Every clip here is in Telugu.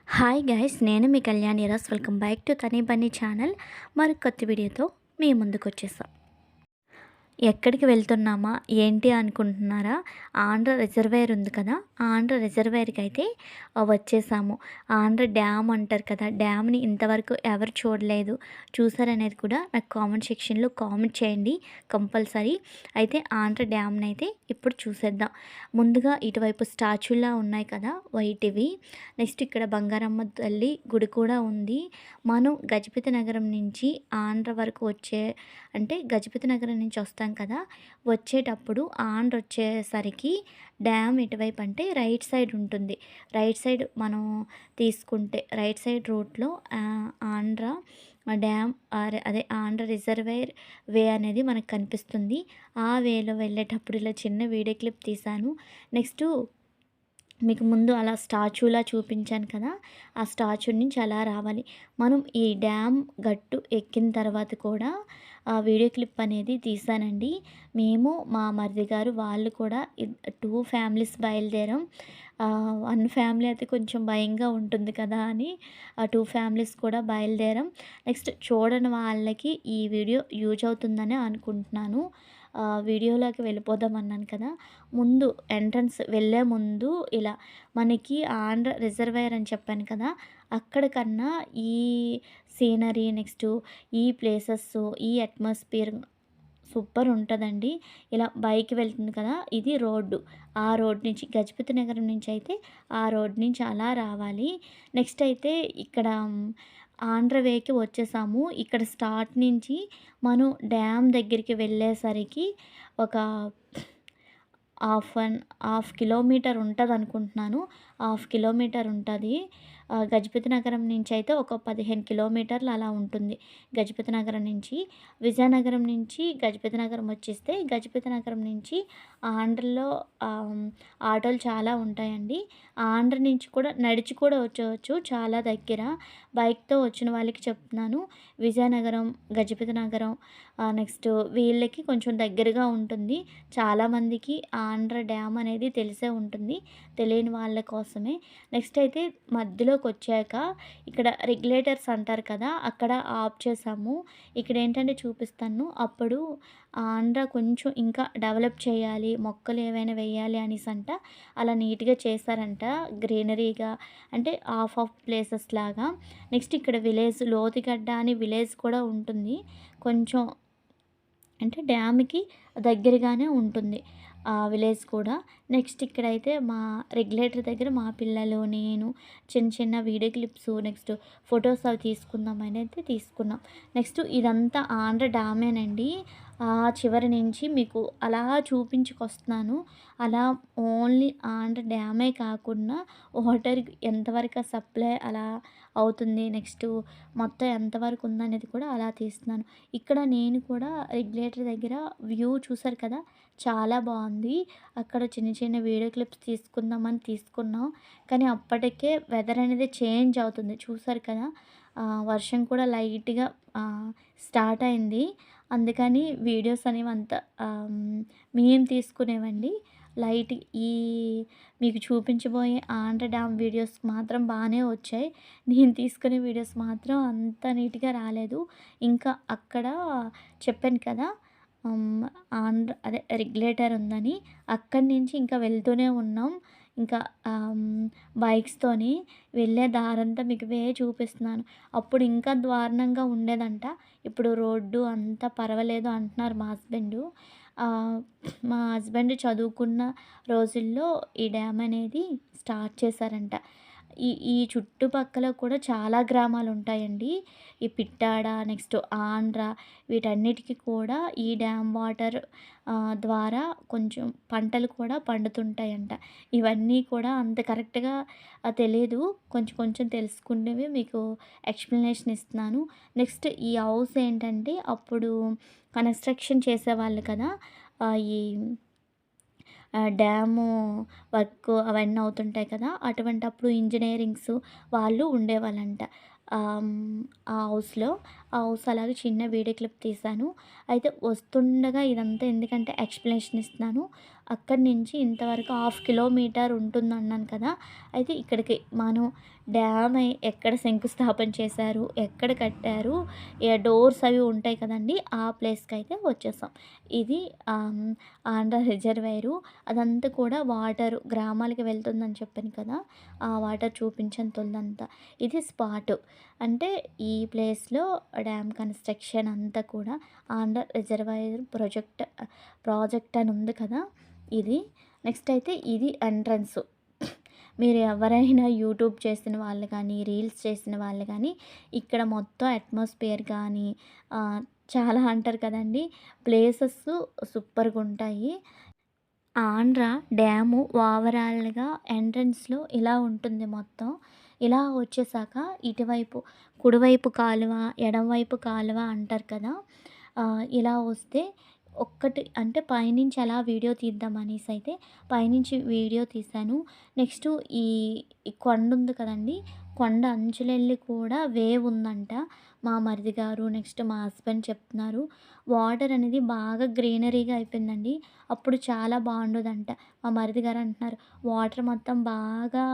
హాయ్ గైస్, నేను మీ కళ్యాణి రాస్. Welcome back to Tani Bunny channel. మరి కొత్త వీడియోతో మీ ముందుకు వచ్చేసాం. ఎక్కడికి వెళ్తున్నామా ఏంటి అనుకుంటున్నారా? ఆంధ్ర రిజర్వేర్ ఉంది కదా, ఆంధ్ర రిజర్వేర్కి అయితే వచ్చేసాము. ఆంధ్ర డ్యామ్ అంటారు కదా, డ్యామ్ని ఇంతవరకు ఎవరు చూడలేదు, చూసారనేది కూడా నాకు కామెంట్ సెక్షన్లో కామెంట్ చేయండి కంపల్సరీ. అయితే ఆంధ్ర డ్యామ్ని అయితే ఇప్పుడు చూసేద్దాం. ముందుగా ఇటువైపు స్టాచ్యూలా ఉన్నాయి కదా వైట్వి. నెక్స్ట్ ఇక్కడ బంగారమ్మ తల్లి గుడి కూడా ఉంది. మనం గజపతి నగరం నుంచి ఆంధ్ర వరకు అంటే గజపతి నగరం నుంచి వస్తాం కదా, వచ్చేటప్పుడు ఆంధ్ర వచ్చేసరికి డ్యామ్ ఎటువైపు అంటే రైట్ సైడ్ ఉంటుంది. రైట్ సైడ్ మనం తీసుకుంటే రైట్ సైడ్ రోడ్లో ఆంధ్ర డ్యామ్ అదే ఆంధ్ర రిజర్వేర్ వే అనేది మనకు కనిపిస్తుంది. ఆ వేలో వెళ్ళేటప్పుడు ఇలా చిన్న వీడియో క్లిప్ తీశాను. నెక్స్ట్ మీకు ముందు అలా స్టాచ్యూలా చూపించాను కదా, ఆ స్టాచ్యూ నుంచి అలా రావాలి. మనం ఈ డ్యామ్ గట్టు ఎక్కిన తర్వాత కూడా ఆ వీడియో క్లిప్ అనేది తీసానండి. మేము మా మరిది గారు వాళ్ళు కూడా 2 ఫ్యామిలీస్ బయలుదేరాం. 1 ఫ్యామిలీ అయితే కొంచెం భయంగా ఉంటుంది కదా అని 2 ఫ్యామిలీస్ కూడా బయలుదేరాం. నెక్స్ట్ చూడని వాళ్ళకి ఈ వీడియో యూజ్ అవుతుందని అనుకుంటున్నాను. వీడియోలోకి వెళ్ళిపోదాం అన్నాను కదా, ముందు ఎంట్రన్స్ వెళ్ళే ముందు ఇలా మనకి ఆంధ్ర రిజర్వాయర్ అని చెప్పాను కదా, అక్కడ కన్నా ఈ సీనరీ నెక్స్ట్ ఈ ప్లేసెస్ ఈ అట్మాస్ఫియర్ సూపర్ ఉంటుందండి. ఇలా బైక్ వెళ్తుంది కదా, ఇది రోడ్డు. ఆ రోడ్ నుంచి గజపతి నగరం నుంచి అయితే ఆ రోడ్ నుంచి అలా రావాలి. నెక్స్ట్ అయితే ఇక్కడ ఆంధ్ర వేకి వచ్చేసాము. ఇక్కడ స్టార్ట్ నుంచి మనం డ్యామ్ దగ్గరికి వెళ్ళేసరికి ఒక హాఫ్ కిలోమీటర్ ఉంటుంది అనుకుంటున్నాను. హాఫ్ కిలోమీటర్ ఉంటుంది. గజపతి నగరం నుంచి అయితే ఒక 15 కిలోమీటర్లు అలా ఉంటుంది. గజపతి నగరం నుంచి విజయనగరం నుంచి గజపతి నగరం వచ్చేస్తే గజపతి నగరం నుంచి ఆంధ్రలో ఆటోలు చాలా ఉంటాయండి. ఆంధ్ర నుంచి కూడా నడిచి కూడా వచ్చేవచ్చు, చాలా దగ్గర. బైక్తో వచ్చిన వాళ్ళకి చెప్తున్నాను, విజయనగరం గజపతి నగరం నెక్స్ట్ వీళ్ళకి కొంచెం దగ్గరగా ఉంటుంది. చాలామందికి ఆంధ్ర డ్యామ్ అనేది తెలిసే ఉంటుంది, తెలియని వాళ్ళ కోసమే. నెక్స్ట్ అయితే మధ్యలోకి వచ్చాక ఇక్కడ రెగ్యులేటర్స్ అంటారు కదా, అక్కడ ఆఫ్ చేసాము. ఇక్కడ ఏంటంటే చూపిస్తాను. అప్పుడు ఆంధ్ర కొంచెం ఇంకా డెవలప్ చేయాలి, మొక్కలు ఏవైనా వేయాలి అనేసి అంట అలా నీట్గా చేశారంట, గ్రీనరీగా అంటే ఆఫ్ ప్లేసెస్ లాగా. నెక్స్ట్ ఇక్కడ విలేజ్ లోతిగడ్డ అని విలేజ్ కూడా ఉంటుంది, కొంచెం అంటే డ్యామ్కి దగ్గరగానే ఉంటుంది ఆ విలేజ్ కూడా. నెక్స్ట్ ఇక్కడైతే మా రెగ్యులేటర్ దగ్గర మా పిల్లలు నేను చిన్న చిన్న వీడియో క్లిప్స్ నెక్స్ట్ ఫొటోస్ అవి తీసుకుందామని అయితే తీసుకున్నాం. నెక్స్ట్ ఇదంతా ఆంధ్ర డ్యామేనండి. ఆ చివరి నుంచి మీకు అలా చూపించుకొస్తున్నాను. అలా ఓన్లీ ఆంధ్ర డ్యామే కాకుండా వాటర్ ఎంతవరకు సప్లై అలా అవుతుంది, నెక్స్ట్ మొత్తం ఎంతవరకు ఉందనేది కూడా అలా తీస్తున్నాను. ఇక్కడ నేను కూడా రెగ్యులేటర్ దగ్గర వ్యూ చూసారు కదా, చాలా బాగుంది. అక్కడ చిన్న చిన్న వీడియో క్లిప్స్ తీసుకుందామని తీసుకున్నాం, కానీ అప్పటికే వెదర్ అనేది చేంజ్ అవుతుంది చూసారు కదా. వర్షం కూడా లైట్గా స్టార్ట్ అయింది. అందుకని వీడియోస్ అనేవి అంత మేము తీసుకునేవండి లైట్. ఈ మీకు చూపించబోయే ఆంధ్ర డ్యామ్ వీడియోస్ మాత్రం బాగానే వచ్చాయి. నేను తీసుకునే వీడియోస్ మాత్రం అంత నీట్గా రాలేదు. ఇంకా అక్కడ చెప్పాను కదా ఆంధ్ర అదే రెగ్యులేటర్ ఉందని, అక్కడి నుంచి ఇంకా వెళ్తూనే ఉన్నాం. ఇంకా బైక్స్తోని వెళ్ళే దారంతా మీకు చూపిస్తున్నాను. అప్పుడు ఇంకా దారుణంగా ఉండేదంట, ఇప్పుడు రోడ్డు అంతా పర్వాలేదు అంటున్నారు మా హస్బెండు. మా హస్బెండ్ చదువుకున్న రోజుల్లో ఈ డ్యామ్ అనేది స్టార్ట్ చేశారంట. ఈ చుట్టుపక్కల కూడా చాలా గ్రామాలు ఉంటాయండి. ఈ పిట్టాడ నెక్స్ట్ ఆంధ్ర వీటన్నిటికీ కూడా ఈ డ్యామ్ వాటర్ ద్వారా కొంచెం పంటలు కూడా పండుతుంటాయంట. ఇవన్నీ కూడా అంత కరెక్ట్గా తెలీదు, కొంచెం కొంచెం తెలుసుకునేవి మీకు ఎక్స్ప్లెనేషన్ ఇస్తున్నాను. నెక్స్ట్ ఈ హౌస్ ఏంటంటే అప్పుడు కన్స్ట్రక్షన్ చేసేవాళ్ళు కదా, ఈ డ్యాము వర్క్ అవన్నీ అవుతుంటాయి కదా, అటువంటప్పుడు ఇంజనీరింగ్స్ వాళ్ళు ఉండేవాళ్ళంట ఆ హౌస్లో. ఆ హౌస్ అలాగే చిన్న వీడియో క్లిప్ తీశాను. అయితే వస్తుండగా ఇదంతా ఎందుకంటే ఎక్స్ప్లెనేషన్ ఇస్తున్నాను. అక్కడి నుంచి ఇంతవరకు హాఫ్ కిలోమీటర్ ఉంటుందన్నాను కదా! అయితే ఇక్కడికి మనం డ్యామ్ ఎక్కడ శంకుస్థాపన చేశారు, ఎక్కడ కట్టారు, డోర్స్ అవి ఉంటాయి కదండీ! ఆ ప్లేస్‌కైతే వచ్చేసాం. ఇది ఆంధ్ర రిజర్వాయరు. అదంతా కూడా వాటరు గ్రామాలకి వెళ్తుందని చెప్పాను కదా! ఆ వాటర్ చూపించాను తొలుదంతా. ఇది స్పాటు. అంటే ఈ ప్లేస్‌లో డ్యామ్ కన్‌స్ట్రక్షన్ అంతా కూడా ఆంధ్ర రిజర్వాయర్ ప్రాజెక్ట్ అని ఉంది కదా! ఇది. నెక్స్ట్ అయితే ఇది ఎంట్రన్స్. మీరు ఎవరైనా యూట్యూబ్ చేసిన వాళ్ళు కానీ, రీల్స్ చేసిన వాళ్ళు కానీ, ఇక్కడ మొత్తం అట్మాస్ఫియర్ కానీ చాలా అంటారు కదండీ! ప్లేసెస్ సూపర్‌గుంటాయి. ఆంధ్ర డ్యాము ఓవరాల్‌గా ఎంట్రన్స్‌లో ఇలా ఉంటుంది మొత్తం. ఇలా వచ్చేసాక ఇటువైపు కుడివైపు కాలువ, ఎడమవైపు కాలువ అంటారు కదా! ఇలా వస్తే అంటే పైనుంచి అలా వీడియో తీద్దామనేసైతే పైనుంచి వీడియో తీశాను. నెక్స్టు ఈ ఈ కొండుంది కదండీ! కొండ అంచులెళ్ళి కూడా వేవ్ ఉందంట. మా మరిది గారు, నెక్స్ట్ మా హస్బెండ్ చెప్తున్నారు. వాటర్ అనేది బాగా గ్రీనరీగా అయిపోయిందండి. అప్పుడు చాలా బాగుండేదంట. మా మరిది గారు అంటున్నారు, "వాటర్ మొత్తం బాగా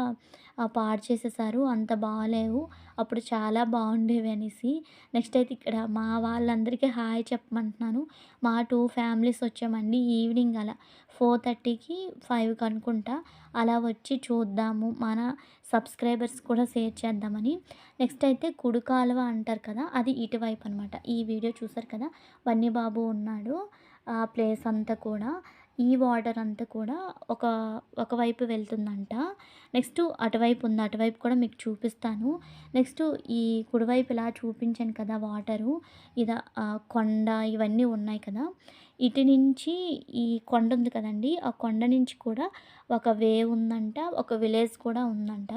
పాడు చేసేసారు. అంత బాలేవు. అప్పుడు చాలా బాగుండేవి" అనేసి. నెక్స్ట్ అయితే ఇక్కడ మా వాళ్ళందరికీ హాయ్ చెప్పమంటున్నాను. మా 2 ఫ్యామిలీస్ వచ్చామండి. ఈవినింగ్ అలా 4:30కి, 5కి అనుకుంటా. అలా వచ్చి చూద్దాము. మన సబ్స్క్రైబర్స్ కూడా షేర్ చేద్దామని. నెక్స్ట్ అయితే కుడి కాలువ అంటారు కదా! అది ఇటువైపు అనమాట. ఈ వీడియో చూసారు కదా! బన్నీబాబు ఉన్నాడు. ఆ ప్లేస్ అంతా కూడా ఈ వాటర్ అంతా కూడా ఒక ఒకవైపు వెళ్తుందంట. నెక్స్ట్ అటువైపు ఉంది. అటువైపు కూడా మీకు చూపిస్తాను. నెక్స్ట్ ఈ కుడివైపు ఇలా చూపించాను కదా వాటరు. కొండ ఇవన్నీ ఉన్నాయి కదా! ఇటు నుంచి ఈ కొండ ఉంది కదండీ! ఆ కొండ నుంచి కూడా ఒక వేవ్ ఉందంట. ఒక విలేజ్ కూడా ఉందంట.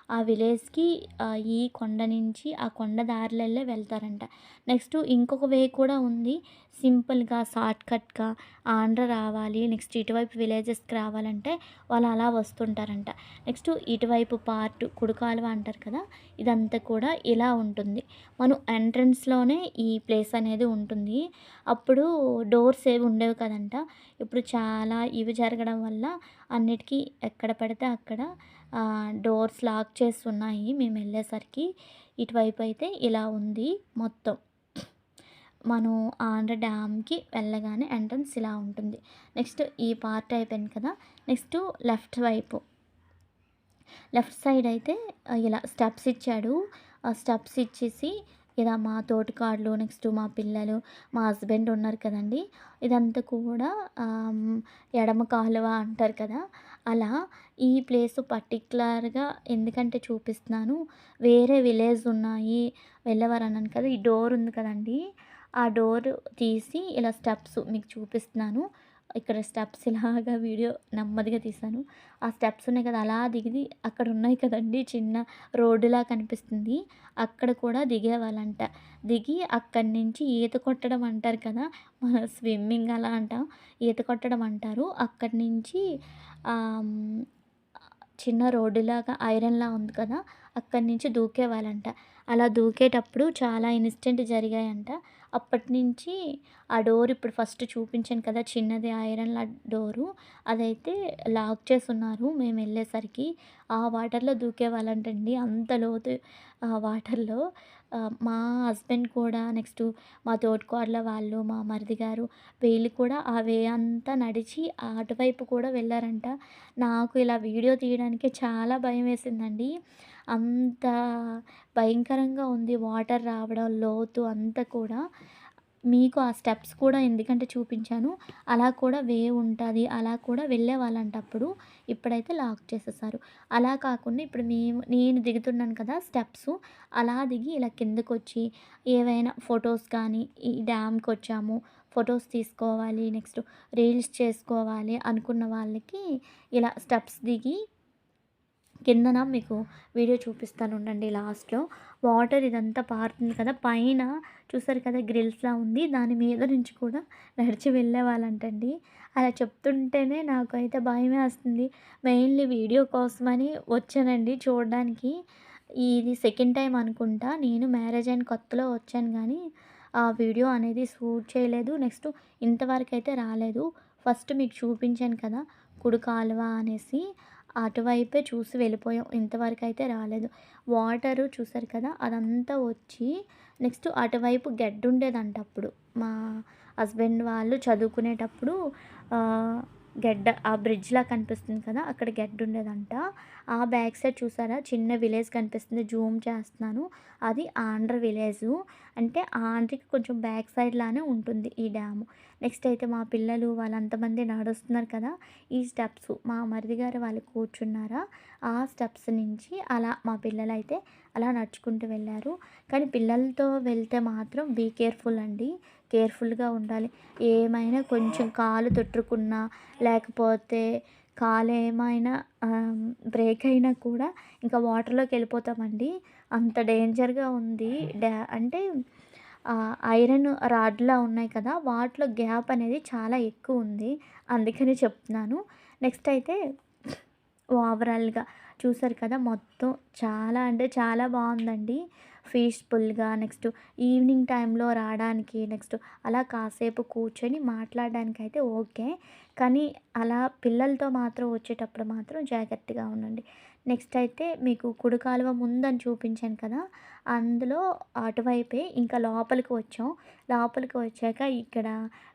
ఆ విలేజ్‌కి ఈ కొండ నుంచి ఆ కొండ దారిలెళ్ళే వెళ్తారంట. నెక్స్ట్ ఇంకొక వే కూడా ఉంది. సింపుల్‌గా షార్ట్‌కట్‌గా ఆంధ్ర రావాలి. నెక్స్ట్ ఇటువైపు విలేజెస్‌కి రావాలంటే వాళ్ళు అలా వస్తుంటారంట. నెక్స్ట్ ఇటువైపు పార్ట్ కుడి కాలువ అంటారు కదా! ఇదంతా కూడా ఇలా ఉంటుంది. మనం ఎంట్రన్స్‌లోనే ఈ ప్లేస్ అనేది ఉంటుంది. అప్పుడు డోర్స్ ఏవి ఉండేవి కదంట. ఇప్పుడు చాలా ఇవి జరగడం వల్ల అన్నిటికి ఎక్కడ పడితే అక్కడ డోర్స్ లాక్ చేసి ఉన్నాయి మేమెళ్ళేసరికి. ఇటువైపు అయితే ఇలా ఉంది మొత్తం. మనం ఆంధ్ర డ్యామ్‌కి వెళ్ళగానే ఎంట్రన్స్ ఇలా ఉంటుంది. నెక్స్ట్ ఈ పార్ట్ అయిపోయింది కదా! నెక్స్ట్ లెఫ్ట్ వైపు లెఫ్ట్ సైడ్ అయితే ఇలా స్టెప్స్ ఇచ్చాడు. ఆ స్టెప్స్ ఇచ్చేసి ఇలా మా తోటికోడలు, నెక్స్ట్ మా పిల్లలు, మా హస్బెండ్ ఉన్నారు కదండీ! ఇదంతా కూడా ఎడమ కాలువ అంటారు కదా! అలా ఈ ప్లేస్ పర్టిక్యులర్‌గా ఎందుకంటే చూపిస్తున్నాను. వేరే విలేజ్ ఉన్నాయి. వెళ్ళేవారన్నాను కదా! ఈ డోర్ ఉంది కదండీ! ఆ డోర్ తీసి ఇలా స్టెప్స్ మీకు చూపిస్తున్నాను. ఇక్కడ స్టెప్స్ ఇలాగా వీడియో నెమ్మదిగా తీశాను. ఆ స్టెప్స్ ఉన్నాయి కదా! అలా దిగి అక్కడ ఉన్నాయి కదండీ! చిన్న రోడ్డులా కనిపిస్తుంది. అక్కడ కూడా దిగేవాళ్ళంట. దిగి అక్కడి నుంచి ఈత కొట్టడం అంటారు కదా! మన స్విమ్మింగ్ అలా అంటాం. ఈత కొట్టడం అంటారు. అక్కడి నుంచి ఆహ్, హ్మ్, చిన్న రోడ్డులాగా ఐరన్‌లా ఉంది కదా! అక్కడి నుంచి దూకేవాళ్ళంట. అలా దూకేటప్పుడు చాలా ఇన్సిడెంట్ జరిగాయంట. అప్పటినుంచి ఆ డోర్ ఇప్పుడు ఫస్ట్ చూపించాను కదా! చిన్నది ఐరన్‌లా డోరు. అదైతే లాక్ చేసున్నారు మేమెళ్ళేసరికి. ఆ వాటర్‌లో దూకేవాళ్ళంటండి. అంత లోతు వాటర్‌లో. మా హస్బెండ్ కూడా నెక్స్టు మా తోటికోడల వాళ్ళు, మా మరిది గారు వీళ్ళు కూడా ఆ వే అంతా నడిచి అటువైపు కూడా వెళ్లారంట. నాకు ఇలా వీడియో తీయడానికే చాలా భయమేసిందండి. అంత భయంకరంగా ఉంది వాటర్ రావడం, లోతు అంతా కూడా. మీకు ఆ స్టెప్స్ కూడా ఎందుకంటే చూపించాను. అలా కూడా వే ఉంటది. అలా కూడా వెళ్ళేవాళ్ళంట అప్పుడు. ఇప్పుడైతే లాక్ చేసేసారు. అలా కాకుండా ఇప్పుడు నేను దిగుతున్నాను కదా స్టెప్సు. అలా దిగి ఇలా కిందకొచ్చి ఏవైనా ఫొటోస్ కానీ, ఈ డ్యామ్‌కొచ్చాము, ఫొటోస్ తీసుకోవాలి, నెక్స్ట్ రీల్స్ చేసుకోవాలి అనుకున్న వాళ్ళకి ఇలా స్టెప్స్ దిగి కిందన మీకు వీడియో చూపిస్తాను ఉండండి లాస్ట్‌లో. వాటర్ ఇదంతా పారుతుంది కదా! పైన చూసారు కదా గ్రిల్స్‌లా ఉంది. దాని మీద నుంచి కూడా నడిచి వెళ్ళేవాళ్ళంటండి. అలా చెప్తుంటేనే నాకైతే భయమేస్తుంది. మెయిన్‌లీ వీడియో కోసమని వచ్చానండి చూడడానికి. ఇది సెకండ్ టైమ్ అనుకుంటా. నేను మ్యారేజ్ అయిన కొత్తలో వచ్చాను గానీ, ఆ వీడియో అనేది షూట్ చేయలేదు. నెక్స్ట్ ఇంతవరకైతే రాలేదు. ఫస్ట్ మీకు చూపించాను కదా కుడి కాలువ అనేసి, అటువైపే చూసి వెళ్ళిపోయాం. ఇంతవరకైతే రాలేదు. వాటరు చూసారు కదా అదంతా వచ్చి నెక్స్ట్ అటువైపు గెడ్డుండేదంట అప్పుడు. మా హస్బెండ్ వాళ్ళు చదువుకునేటప్పుడు గెడ్డ ఆ బ్రిడ్జ్‌లా కనిపిస్తుంది కదా! అక్కడ గెడ్డుండేదంట. ఆ బ్యాక్ సైడ్ చూసారా చిన్న విలేజ్ కనిపిస్తుంది. జూమ్ చేస్తున్నాను. అది ఆంధ్ర విలేజు. అంటే ఆంధ్రకి కొంచెం బ్యాక్ సైడ్ లానే ఉంటుంది ఈ డ్యాము. నెక్స్ట్ అయితే మా పిల్లలు వాళ్ళంతమంది నడుస్తున్నారు కదా! ఈ స్టెప్స్ మా మరిది గారు వాళ్ళు కూర్చున్నారా, ఆ స్టెప్స్ నుంచి అలా మా పిల్లలైతే అలా నడుచుకుంటూ వెళ్ళారు. కానీ పిల్లలతో వెళ్తే మాత్రం బీ కేర్‌ఫుల్ అండి. కేర్‌ఫుల్‌గా ఉండాలి. ఏమైనా కొంచెం కాలు తొట్టుకున్నా, లేకపోతే కాలేమైనా బ్రేక్ అయినా కూడా ఇంకా వాటర్‌లోకెళ్ళిపోతామండి. అంత డేంజర్‌గా ఉంది. అంటే ఐరన్ రాడ్‌లా ఉన్నాయి కదా! వాటిలో గ్యాప్ అనేది చాలా ఎక్కువుంది. అందుకనే చెప్తున్నాను. నెక్స్ట్ అయితే ఓవరాల్‌గా చూసారు కదా! మొత్తం చాలా అంటే చాలా బావుందండి. పీస్‌ఫుల్‌గా నెక్స్ట్ ఈవినింగ్ టైంలో రావడానికి, నెక్స్ట్ అలా కాసేపు కూర్చొని మాట్లాడడానికైతే ఓకే. కానీ అలా పిల్లలతో మాత్రం వచ్చేటప్పుడు మాత్రం జాగ్రత్తగా ఉండండి. నెక్స్ట్ అయితే మీకు కుడి కాలువ ముందని చూపించాను కదా! అందులో అటువైపే ఇంకా లోపలికి వచ్చాం. లోపలికి వచ్చాక ఇక్కడ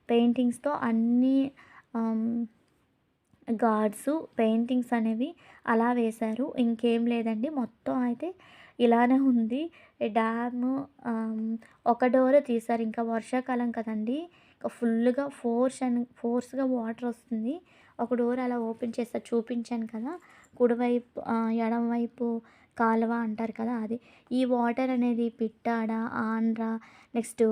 పెయింటింగ్స్‌తో అన్నీ ఆహ్, గార్డ్సు, పెయింటింగ్స్ అనేవి అలా వేశారు. ఇంకేం లేదండి. మొత్తం అయితే ఇలానే ఉంది. డ్యాము ఆహ్, ఒక డోరే తీశారు. ఇంకా వర్షాకాలం కదండీ! ఇంక ఫుల్లుగా ఫోర్స్‌గా వాటరొస్తుంది. ఒక డోర్ అలా ఓపెన్ చేశారు. చూపించాను కదా! కుడివైపు ఎడమవైపు కాలువ అంటారు కదా! అది. ఈ వాటర్ అనేది పిట్టాడ, ఆంధ్ర నెక్స్టు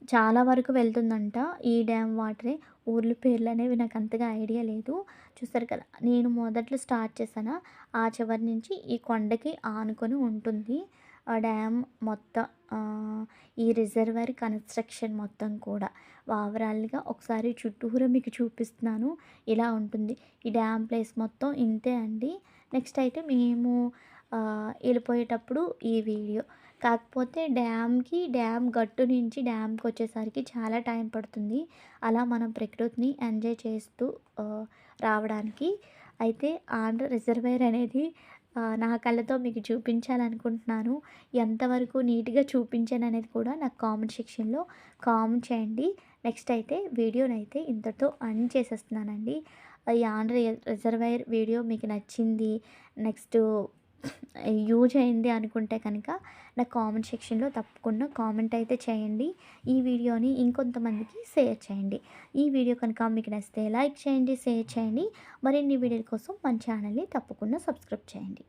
చాలా వరకు వెళ్తుందంట. ఈ డ్యామ్ వాటరే. ఊర్ల పేర్లనేవి నాకంతగా ఐడియా లేదు. చూసారు కదా! నేను మొదట్లో స్టార్ట్ చేశానా, ఆ చివరి నుంచి ఈ కొండకి ఆనుకొని ఉంటుంది. ఆ డ్యామ్ మొత్తం ఈ రిజర్వాయర్ కన్‌స్ట్రక్షన్ మొత్తం కూడా. ఓవరాల్‌గా ఒకసారి చుట్టూరా మీకు చూపిస్తున్నాను. ఇలా ఉంటుంది. ఈ డ్యామ్ ప్లేస్ మొత్తం ఇంతే అండి. నెక్స్ట్ అయితే మేము ఎళ్ళిపోయేటప్పుడు ఈ వీడియో. కాకపోతే డ్యామ్ గట్టు నుంచి డ్యామ్‌కొచ్చేసరికి చాలా టైం పడుతుంది. అలా మనం ప్రకృతిని ఎంజాయ్ చేస్తూ రావడానికి. అయితే ఆంధ్ర రిజర్వాయర్ అనేది నా కళ్ళతో మీకు చూపించాలనుకుంటున్నాను. ఎంతవరకు నీట్‌గా చూపించాననేది కూడా నాకు కామెంట్ సెక్షన్‌లో కామెంట్ చేయండి. నెక్స్ట్ అయితే వీడియోనైతే ఇంతటితో ఎండ్ చేసేస్తున్నానండి. ఈ ఆంధ్ర రిజర్వాయర్ వీడియో మీకు నచ్చింది, నెక్స్ట్ యూజ్ అయింది అనుకుంటే కనుక నాకు కామెంట్ సెక్షన్‌లో తప్పకుండా కామెంట్ అయితే చేయండి. ఈ వీడియోని ఇంకొంతమందికి షేర్ చేయండి. ఈ వీడియో కనుక మీకు నచ్చితే లైక్ చేయండి, షేర్ చేయండి. మరిన్ని వీడియోల కోసం మన ఛానల్‌ని తప్పకుండా సబ్స్క్రైబ్ చేయండి.